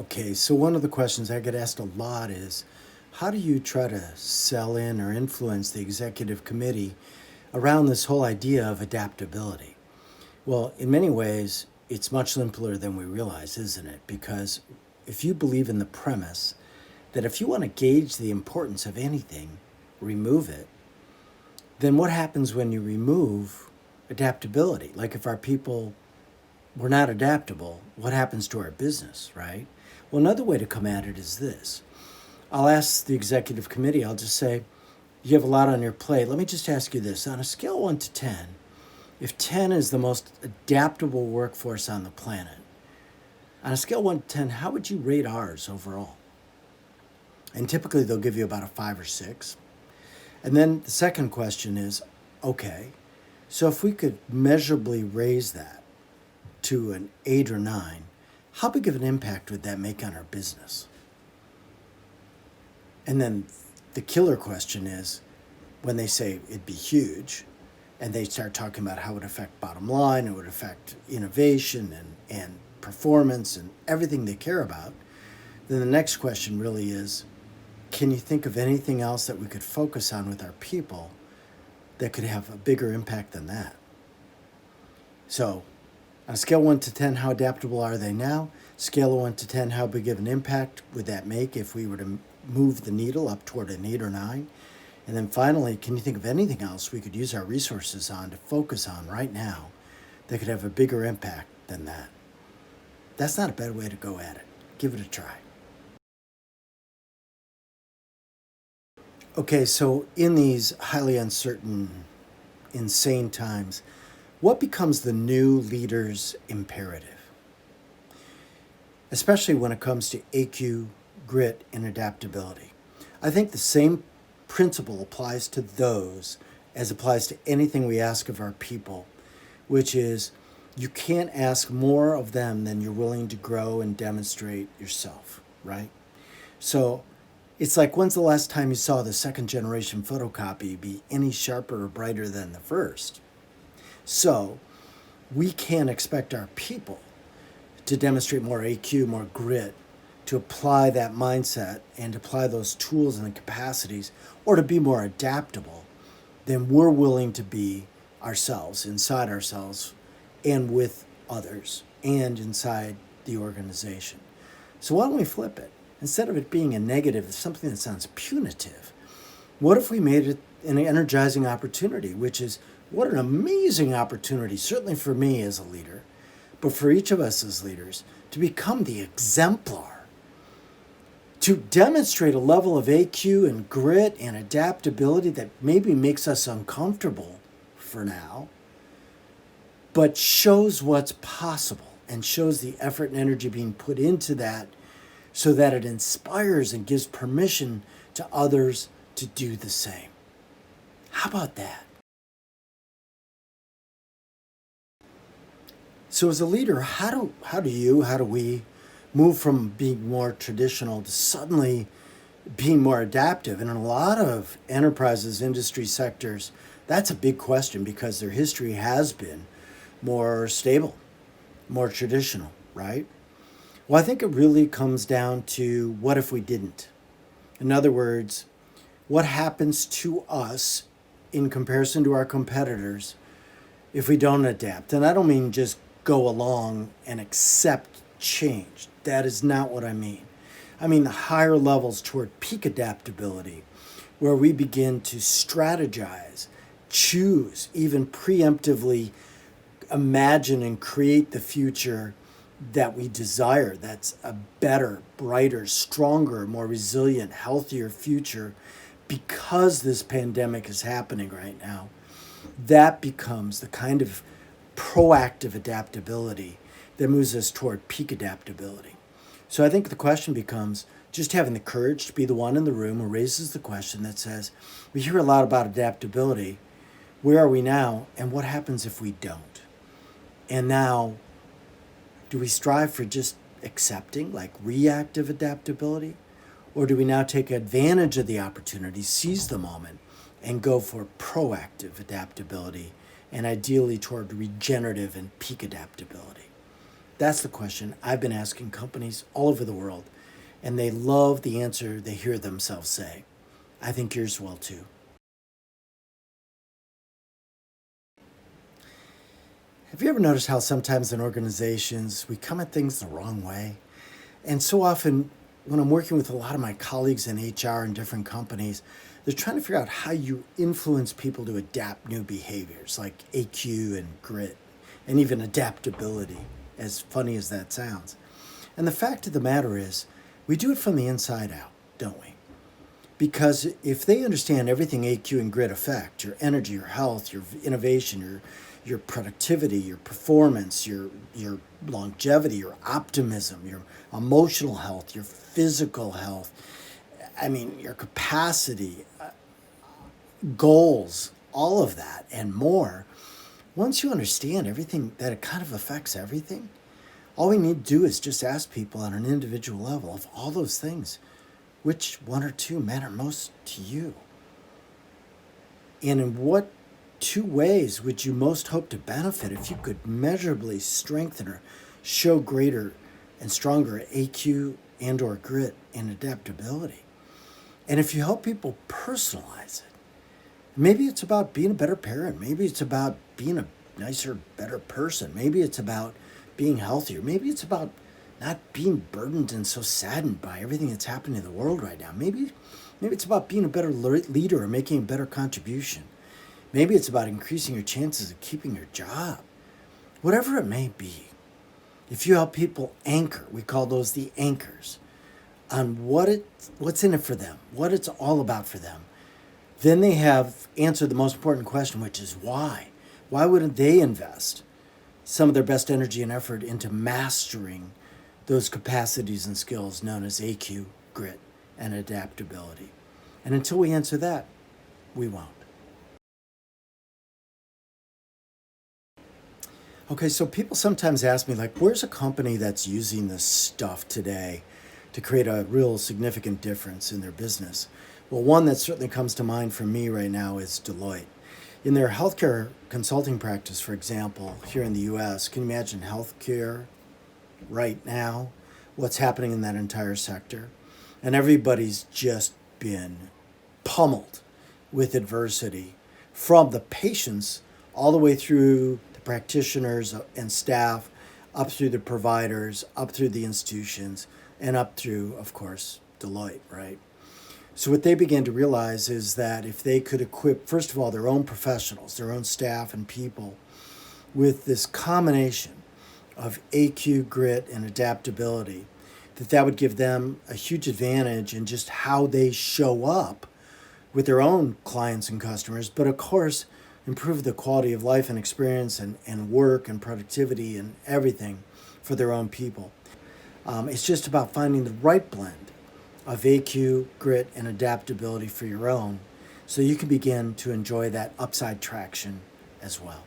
Okay, so one of the questions I get asked a lot is how do you try to sell in or influence the executive committee around this whole idea of adaptability? Well, in many ways, it's much simpler than we realize, isn't it? Because if you believe in the premise that if you want to gauge the importance of anything, remove it, then what happens when you remove adaptability? Like if our people were not adaptable, what happens to our business, right? Well, another way to come at it is this. I'll ask the executive committee, I'll just say, you have a lot on your plate. Let me just ask you this. On a scale of 1 to 10, if 10 is the most adaptable workforce on the planet, on a scale of 1 to 10, how would you rate ours overall? And typically they'll give you about a 5 or 6. And then the second question is, okay, so if we could measurably raise that to an 8 or 9, how big of an impact would that make on our business? And then the killer question is, when they say it'd be huge, and they start talking about how it would affect bottom line, it would affect innovation and performance and everything they care about, then the next question really is, can you think of anything else that we could focus on with our people that could have a bigger impact than that? So, on a scale of 1 to 10, how adaptable are they now? Scale of 1 to 10, how big of an impact would that make if we were to move the needle up toward an 8 or 9? And then finally, can you think of anything else we could use our resources on to focus on right now that could have a bigger impact than that? That's not a bad way to go at it. Give it a try. Okay, so in these highly uncertain, insane times, what becomes the new leader's imperative? Especially when it comes to AQ, grit, and adaptability. I think the same principle applies to those as applies to anything we ask of our people, which is you can't ask more of them than you're willing to grow and demonstrate yourself, right? So it's like, when's the last time you saw the second generation photocopy be any sharper or brighter than the first? So we can't expect our people to demonstrate more AQ, more grit, to apply that mindset and apply those tools and the capacities, or to be more adaptable than we're willing to be ourselves, inside ourselves, and with others, and inside the organization. So why don't we flip it? Instead of it being a negative, something that sounds punitive, what if we made it an energizing opportunity, which is, what an amazing opportunity, certainly for me as a leader, but for each of us as leaders, to become the exemplar, to demonstrate a level of AQ and grit and adaptability that maybe makes us uncomfortable for now, but shows what's possible and shows the effort and energy being put into that so that it inspires and gives permission to others to do the same. How about that? So as a leader, how do we move from being more traditional to suddenly being more adaptive? And in a lot of enterprises, industry sectors, that's a big question because their history has been more stable, more traditional, right? Well, I think it really comes down to what if we didn't? In other words, what happens to us in comparison to our competitors if we don't adapt? And I don't mean just go along and accept change. That is not what I mean. I mean the higher levels toward peak adaptability, where we begin to strategize, choose, even preemptively imagine and create the future that we desire. That's a better, brighter, stronger, more resilient, healthier future because this pandemic is happening right now. That becomes the kind of proactive adaptability that moves us toward peak adaptability. So I think the question becomes just having the courage to be the one in the room who raises the question that says, we hear a lot about adaptability. Where are we now? And what happens if we don't? And now, do we strive for just accepting, like reactive adaptability? Or do we now take advantage of the opportunity, seize the moment, and go for proactive adaptability, and ideally toward regenerative and peak adaptability? That's the question I've been asking companies all over the world, and they love the answer they hear themselves say. I think yours will too. Have you ever noticed how sometimes in organizations we come at things the wrong way? And so often, when I'm working with a lot of my colleagues in HR in different companies, they're trying to figure out how you influence people to adapt new behaviors like AQ and grit and even adaptability, as funny as that sounds. And the fact of the matter is, we do it from the inside out, don't we? Because if they understand everything AQ and grit affect, your energy, your health, your innovation, your productivity, your performance, your longevity, your optimism, your emotional health, your physical health, I mean, your capacity, goals, all of that and more. Once you understand everything, that it kind of affects everything, all we need to do is just ask people on an individual level of all those things, which one or two matter most to you? And in what two ways would you most hope to benefit if you could measurably strengthen or show greater and stronger AQ and or grit and adaptability? And if you help people personalize it, maybe it's about being a better parent. Maybe it's about being a nicer, better person. Maybe it's about being healthier. Maybe it's about not being burdened and so saddened by everything that's happening in the world right now. Maybe it's about being a better leader or making a better contribution. Maybe it's about increasing your chances of keeping your job. Whatever it may be, if you help people anchor, we call those the anchors, on what's in it for them, what it's all about for them, then they have answered the most important question, which is why. Why wouldn't they invest some of their best energy and effort into mastering those capacities and skills known as AQ, grit, and adaptability? And until we answer that, we won't. Okay, so people sometimes ask me, like, where's a company that's using this stuff today to create a real significant difference in their business? Well, one that certainly comes to mind for me right now is Deloitte. In their healthcare consulting practice, for example, here in the US, can you imagine healthcare right now? What's happening in that entire sector? And everybody's just been pummeled with adversity from the patients all the way through the practitioners and staff, up through the providers, up through the institutions, and up through, of course, Deloitte, right? So what they began to realize is that if they could equip, first of all, their own professionals, their own staff and people with this combination of AQ, grit, and adaptability, that would give them a huge advantage in just how they show up with their own clients and customers, but of course, improve the quality of life and experience and work and productivity and everything for their own people. It's just about finding the right blend of AQ, grit, and adaptability for your own so you can begin to enjoy that upside traction as well.